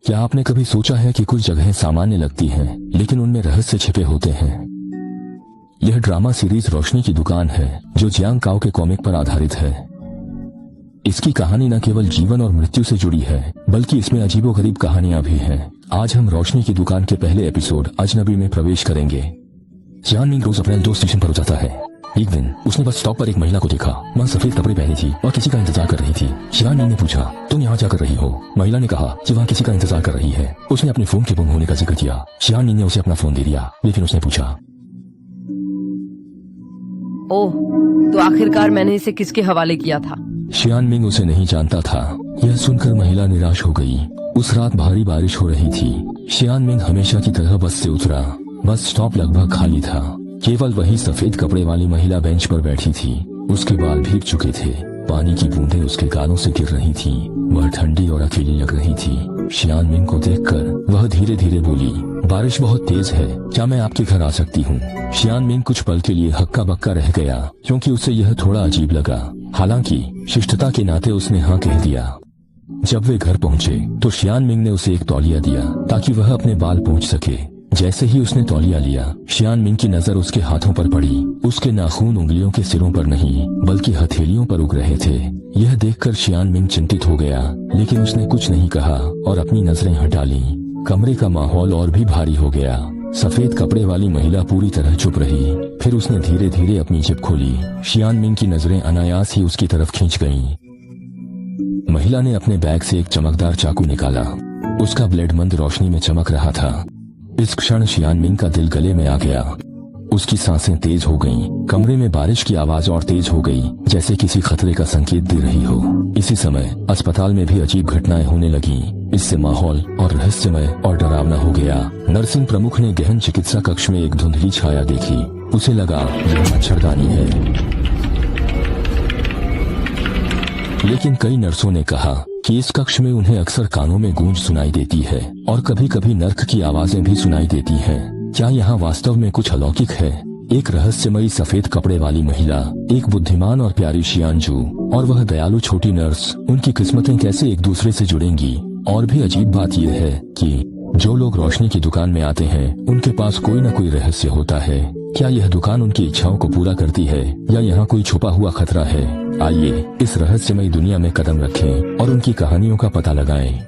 क्या आपने कभी सोचा है कि कुछ जगहें सामान्य लगती हैं, लेकिन उनमें रहस्य छिपे होते हैं। यह ड्रामा सीरीज रोशनी की दुकान है, जो जियांग काओ के कॉमिक पर आधारित है। इसकी कहानी न केवल जीवन और मृत्यु से जुड़ी है, बल्कि इसमें अजीबोगरीब कहानियां भी हैं। आज हम रोशनी की दुकान के पहले एपिसोड अजनबी में प्रवेश करेंगे। जियांग मिंग रोज अप्रैल 2 स्टेशन पर उतरता है। एक दिन उसने बस स्टॉप पर एक महिला को देखा। वह सफेद कपड़े पहनी थी और किसी का इंतजार कर रही थी। जियांग मिंग ने पूछा, तुम यहाँ क्या कर रही हो? महिला ने कहा कि वहाँ किसी का इंतजार कर रही है। उसने अपने फोन के गुम होने का जिक्र किया। जियांग मिंग ने उसे अपना फोन दे दिया, लेकिन उसने पूछा, ओह, तो आखिरकार मैंने इसे किसके हवाले किया था? जियांग मिंग उसे नहीं जानता था। यह सुनकर महिला निराश हो गई। उस रात भारी बारिश हो रही थी। जियांग मिंग हमेशा की तरह बस से उतरा। बस स्टॉप लगभग खाली था। केवल वही सफेद कपड़े वाली महिला बेंच पर बैठी थी। उसके बाल भीग चुके थे। पानी की बूंदें उसके गालों से गिर रही थीं। वह ठंडी और अकेली लग रही थी। जियांग मिंग को देखकर वह धीरे धीरे बोली, बारिश बहुत तेज है, क्या मैं आपके घर आ सकती हूँ? जियांग मिंग कुछ पल के लिए हक्का बक्का रह गया, क्योंकि उसे यह थोड़ा अजीब लगा। हालांकि शिष्टता के नाते उसने हाँ कह दिया। जब वे घर पहुँचे तो जियांग मिंग ने उसे एक तौलिया दिया ताकि वह अपने बाल पोंछ सके। जैसे ही उसने तौलिया लिया, जियांग मिंग की नजर उसके हाथों पर पड़ी। उसके नाखून उंगलियों के सिरों पर नहीं, बल्कि हथेलियों पर उग रहे थे। यह देखकर जियांग मिंग चिंतित हो गया, लेकिन उसने कुछ नहीं कहा और अपनी नजरें हटा लीं। कमरे का माहौल और भी भारी हो गया। सफेद कपड़े वाली महिला पूरी तरह चुप रही। फिर उसने धीरे धीरे अपनी जिप खोली। जियांग मिंग की नजरें अनायास ही उसकी तरफ खींच गईं। महिला ने अपने बैग से एक चमकदार चाकू निकाला। उसका ब्लेड मंद रोशनी में चमक रहा था। इस क्षण जियांग मिंग का दिल गले में आ गया। उसकी सांसें तेज हो गईं। कमरे में बारिश की आवाज और तेज हो गई, जैसे किसी खतरे का संकेत दे रही हो। इसी समय अस्पताल में भी अजीब घटनाएं होने लगीं। इससे माहौल और रहस्यमय और डरावना हो गया। नर्सिंग प्रमुख ने गहन चिकित्सा कक्ष में एक धुंधली छाया देखी। उसे लगा यह मच्छरदानी है, लेकिन कई नर्सों ने कहा कि इस कक्ष में उन्हें अक्सर कानों में गूंज सुनाई देती है और कभी कभी नर्क की आवाजें भी सुनाई देती हैं। क्या यहाँ वास्तव में कुछ अलौकिक है? एक रहस्यमयी सफेद कपड़े वाली महिला, एक बुद्धिमान और प्यारी शियांजू, और वह दयालु छोटी नर्स, उनकी किस्मतें कैसे एक दूसरे से जुड़ेंगी? और भी अजीब बात यह है कि जो लोग रोशनी की दुकान में आते हैं, उनके पास कोई न कोई रहस्य होता है। क्या यह दुकान उनकी इच्छाओं को पूरा करती है, या यहाँ कोई छुपा हुआ खतरा है? आइए इस रहस्यमयी दुनिया में कदम रखें और उनकी कहानियों का पता लगाएं।